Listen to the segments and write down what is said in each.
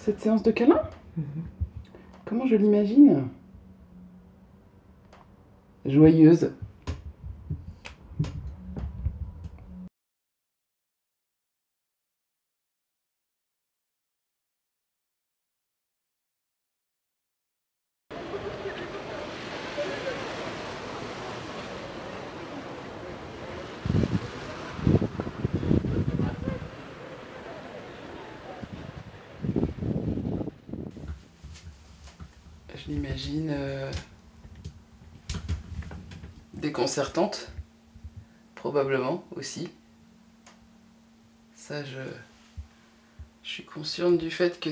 cette séance de câlin. Comment je l'imagine? Joyeuse. Je l'imagine déconcertante, probablement aussi. Ça, je suis consciente du fait que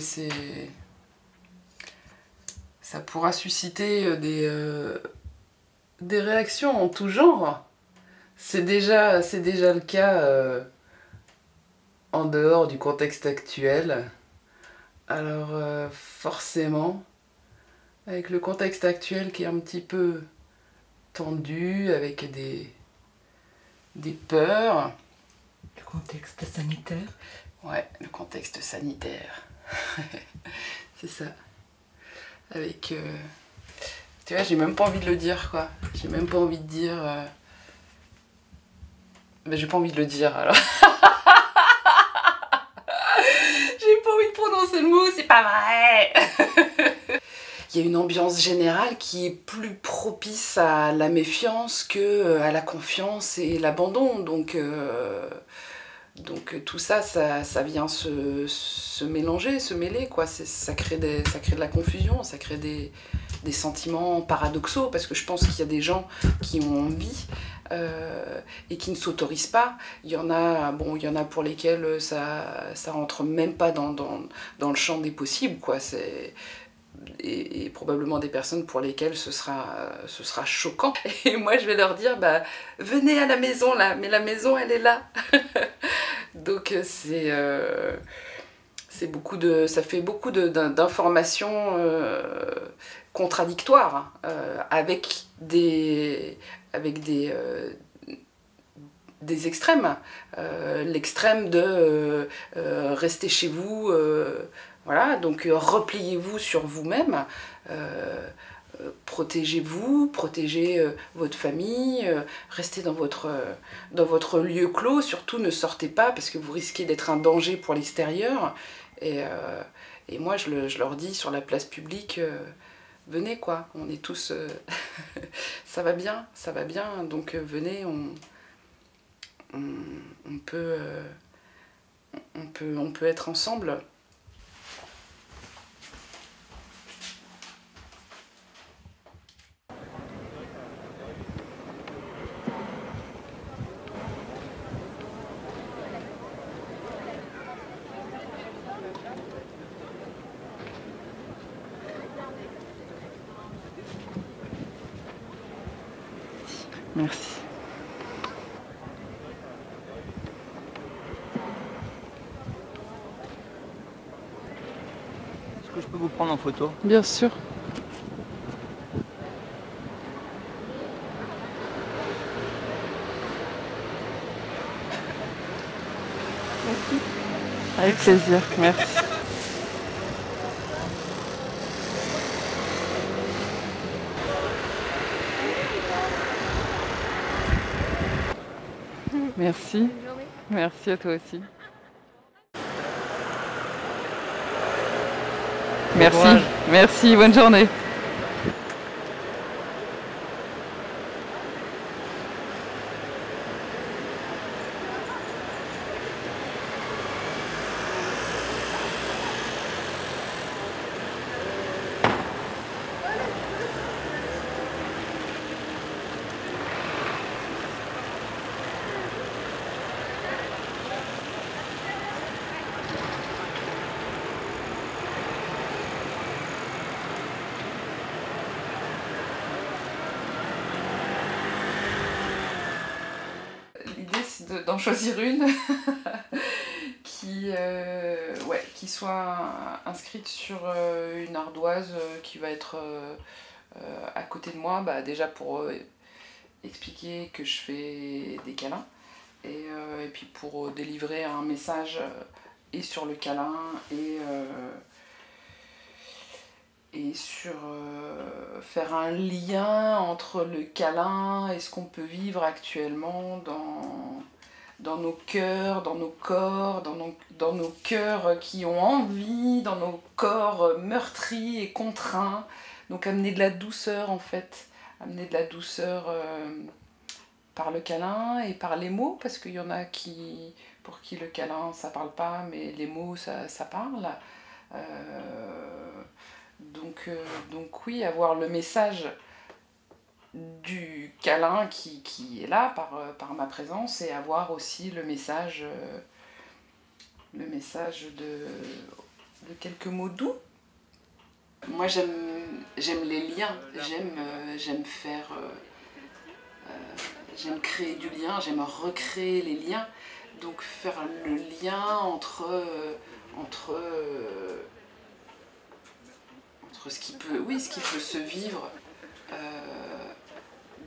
ça pourra susciter des réactions en tout genre. C'est déjà le cas en dehors du contexte actuel. Alors forcément, avec le contexte actuel qui est un petit peu tendu, avec des peurs. Le contexte sanitaire. Ouais, le contexte sanitaire. C'est ça. Avec... tu vois, j'ai même pas envie de le dire, quoi. J'ai même pas envie de dire... Mais j'ai pas envie de le dire, alors. J'ai pas envie de prononcer le mot, c'est pas vrai. Il y a une ambiance générale qui est plus propice à la méfiance que à la confiance et l'abandon. Donc tout ça, ça vient se mélanger, se mêler, quoi. Ça crée de la confusion, ça crée des sentiments paradoxaux, parce que je pense qu'il y a des gens qui ont envie et qui ne s'autorisent pas. Il y en a pour lesquels ça rentre même pas dans le champ des possibles, quoi. Et probablement des personnes pour lesquelles ce sera choquant. Et moi je vais leur dire, bah venez à la maison là, mais la maison elle est là. Donc ça fait beaucoup d'informations contradictoires, avec des extrêmes. L'extrême de rester chez vous, voilà, donc repliez-vous sur vous-même, protégez-vous, protégez votre famille, restez dans votre lieu clos, surtout ne sortez pas parce que vous risquez d'être un danger pour l'extérieur. Et moi je leur dis sur la place publique, venez, quoi, on est tous... ça va bien, donc venez, on peut être ensemble. Merci. Est-ce que je peux vous prendre en photo? Bien sûr. Merci. Avec plaisir, merci. Merci. Merci à toi aussi. Merci, merci, bonne journée. L'idée c'est d'en choisir une qui soit inscrite sur une ardoise qui va être à côté de moi, bah, déjà pour expliquer que je fais des câlins, et puis pour délivrer un message et sur le câlin et sur faire un lien entre le câlin et ce qu'on peut vivre actuellement dans nos cœurs, dans nos corps, dans nos cœurs qui ont envie, dans nos corps meurtris et contraints. Donc amener de la douceur en fait, amener de la douceur par le câlin et par les mots, parce qu'il y en a pour qui le câlin ça parle pas, mais les mots ça parle. Donc oui, avoir le message du câlin qui est là par ma présence, et avoir aussi le message de quelques mots doux. Moi j'aime les liens, j'aime faire... j'aime créer du lien, j'aime recréer les liens. Donc faire le lien entre ce qui peut se vivre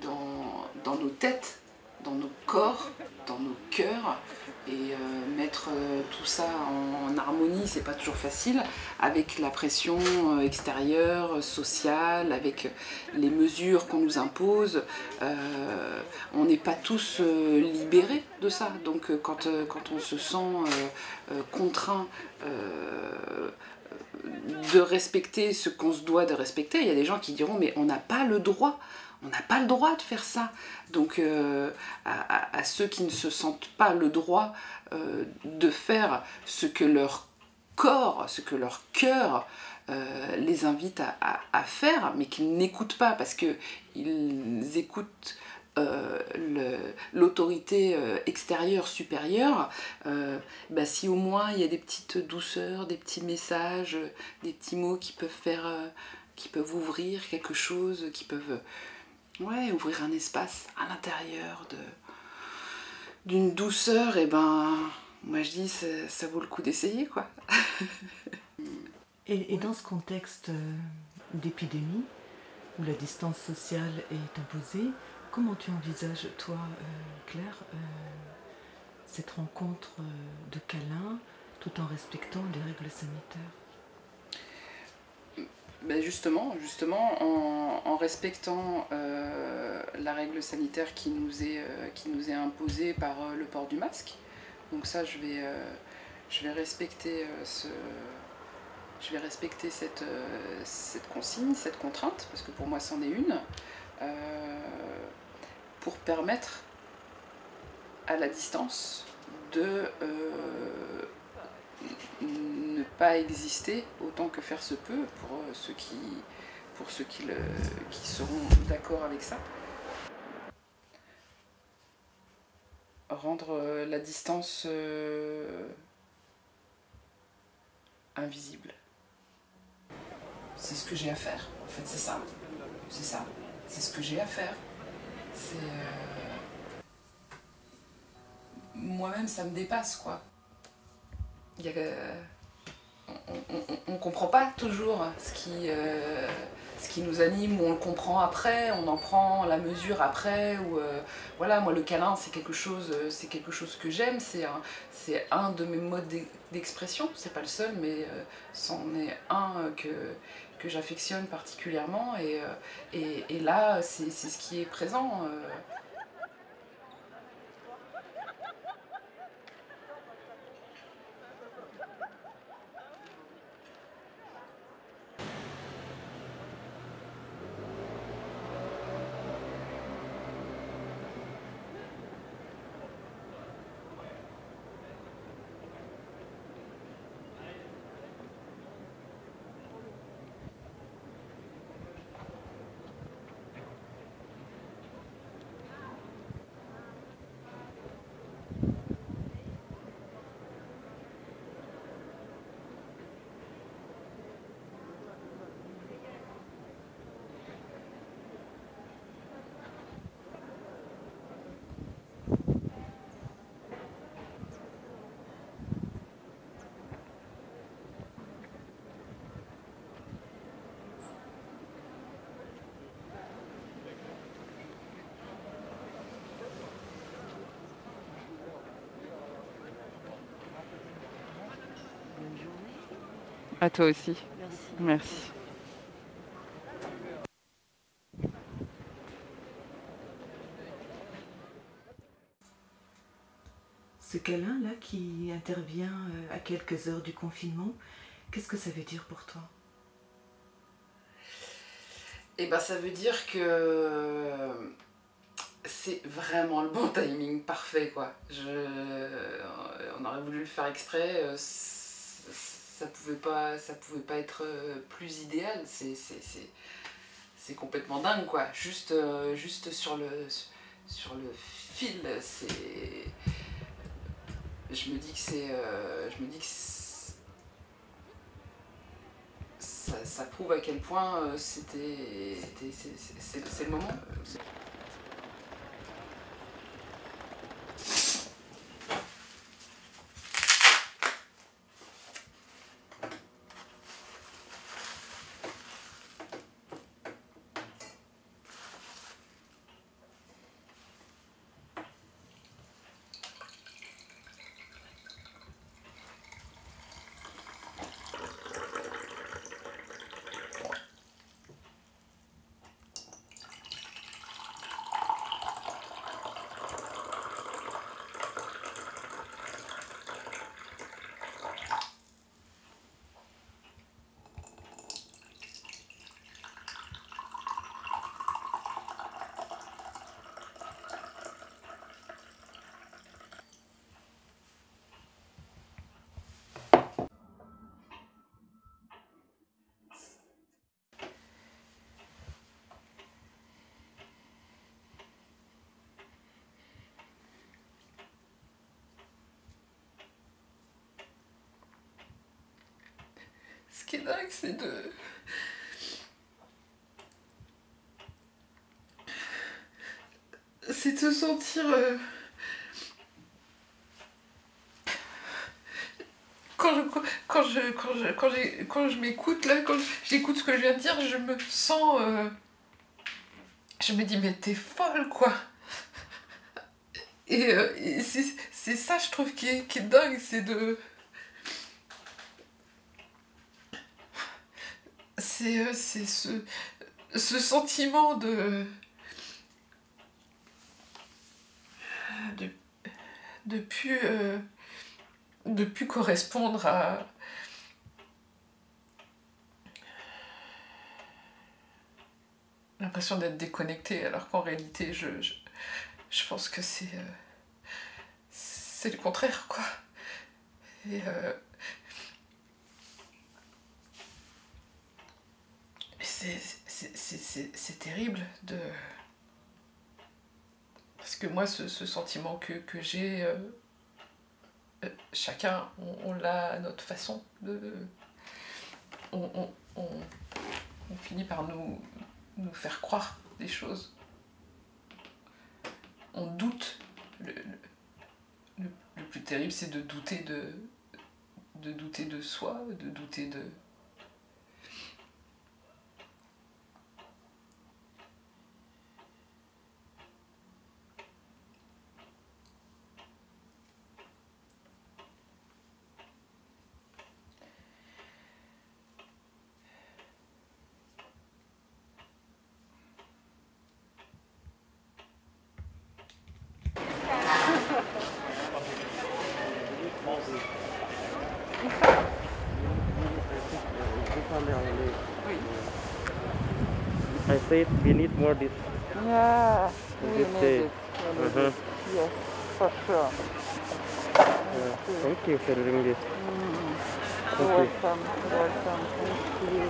dans nos têtes, dans nos corps, dans nos cœurs, et mettre tout ça en harmonie, c'est pas toujours facile, avec la pression extérieure, sociale, avec les mesures qu'on nous impose. On n'est pas tous libérés de ça, donc quand on se sent contraint de respecter ce qu'on se doit de respecter, il y a des gens qui diront mais on n'a pas le droit de faire ça. Donc à ceux qui ne se sentent pas le droit de faire ce que leur corps, ce que leur cœur les invite à faire, mais qu'ils n'écoutent pas parce qu'ils écoutent l'autorité extérieure supérieure, si au moins il y a des petites douceurs, des petits messages, des petits mots qui peuvent ouvrir quelque chose, qui peuvent ouvrir un espace à l'intérieur d'une douceur, et moi je dis ça vaut le coup d'essayer quoi. Et dans ce contexte d'épidémie, où la distance sociale est imposée, comment tu envisages, toi, Claire, cette rencontre de câlin tout en respectant les règles sanitaires ? Justement, en respectant la règle sanitaire qui nous est imposée par le port du masque. Donc ça, je vais respecter cette consigne, cette contrainte, parce que pour moi c'en est une, pour permettre à la distance de ne pas exister autant que faire se peut pour ceux qui seront d'accord avec ça. Rendre la distance invisible. C'est ce que j'ai à faire, en fait, c'est ça. C'est ce que j'ai à faire. Moi-même, ça me dépasse, quoi. On ne comprend pas toujours ce qui nous anime, ou on le comprend après, on en prend la mesure après, ou voilà, moi le câlin c'est quelque chose que j'aime, c'est un de mes modes d'expression, c'est pas le seul, mais c'en est un que j'affectionne particulièrement, et là c'est ce qui est présent. À toi aussi. Merci. Merci. Ce câlin-là qui intervient à quelques heures du confinement, qu'est-ce que ça veut dire pour toi? Et ben ça veut dire que c'est vraiment le bon timing parfait quoi. On aurait voulu le faire exprès, ça pouvait pas être plus idéal. C'est complètement dingue quoi. Juste sur le fil, je me dis que ça prouve à quel point c'est le moment. Ce qui est dingue, c'est de se sentir quand je m'écoute là, quand j'écoute ce que je viens de dire, je me sens je me dis mais t'es folle quoi. Et c'est ça je trouve qui est dingue, c'est ce sentiment de plus correspondre à l'impression d'être déconnecté, alors qu'en réalité je pense que c'est le contraire quoi. Et c'est terrible parce que moi ce sentiment que j'ai, chacun on l'a à notre façon on finit par nous faire croire des choses, on doute. Le plus terrible c'est de douter de soi, de douter de I said we need more this. Yeah, we This need day. it. We need it. Yes, for sure. Thank you for doing this. You're Thank you. welcome. Welcome. Thank you.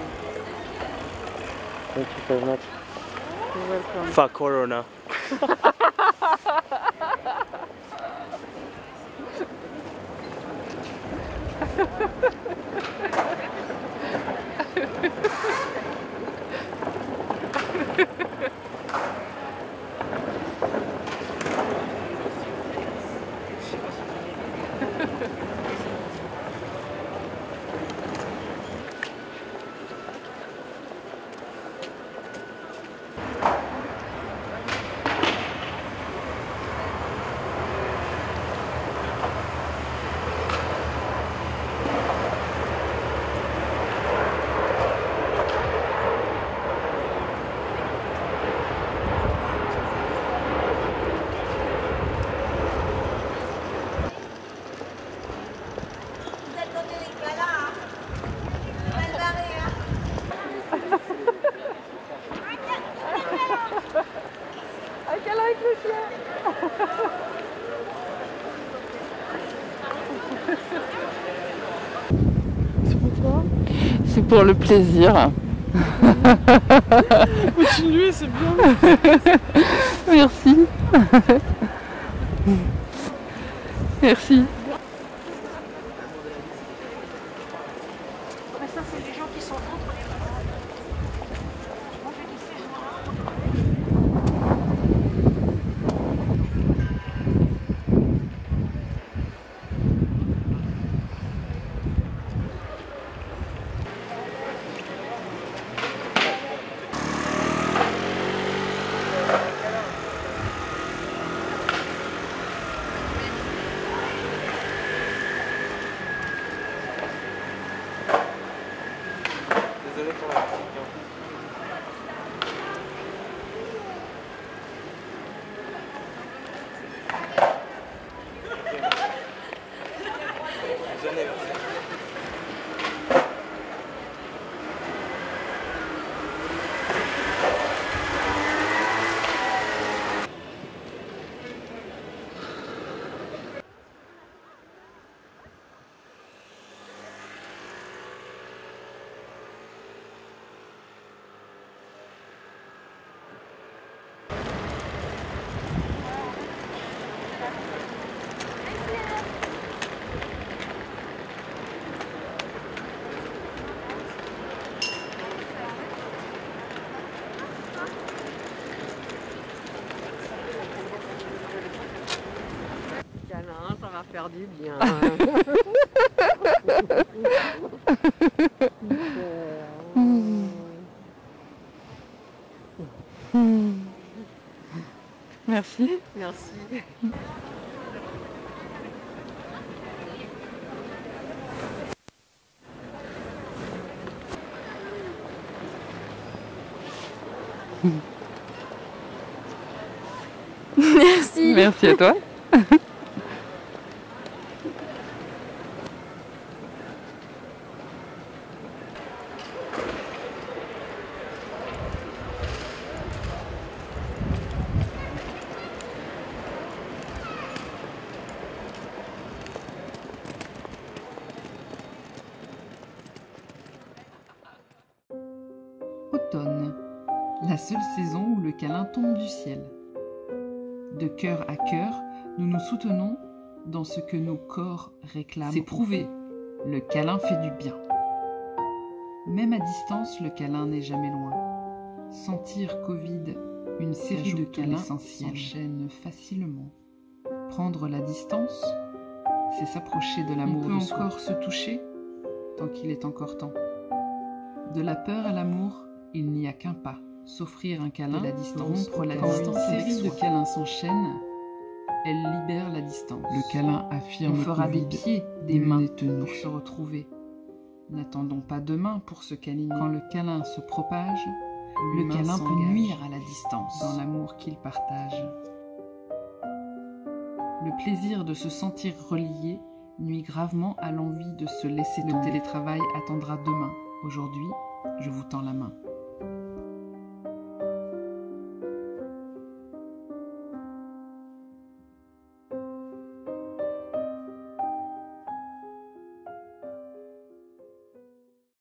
Thank you very much. You're welcome. For Corona. C'est pourquoi? C'est pour le plaisir. Continuez, c'est bien. Merci. Merci. Mais ça, c'est les gens qui sont contre les malades. Moi, j'ai dit ces gens-là. Désolé pour la musique. Désolé, merci. Câlin, ça va faire du bien. Merci. Merci. Merci. Merci à toi. Automne, la seule saison où le câlin tombe du ciel. De cœur à cœur, nous nous soutenons dans ce que nos corps réclament. C'est prouvé, le câlin fait du bien. Même à distance, le câlin n'est jamais loin. Sentir Covid, une série de câlins s'enchaîne facilement. Prendre la distance, c'est s'approcher de l'amour de soi. On peut encore se toucher tant qu'il est encore temps. De la peur à l'amour, il n'y a qu'un pas. S'offrir un câlin, la distance, rompre la distance. Une série de câlins s'enchaîne, elle libère la distance. Le câlin affirme. On fera des pieds, des mains pour se retrouver. N'attendons pas demain pour se câliner. Quand le câlin se propage, le câlin peut nuire à la distance dans l'amour qu'il partage. Le plaisir de se sentir relié nuit gravement à l'envie de se laisser. Le télétravail attendra demain. Aujourd'hui, je vous tends la main.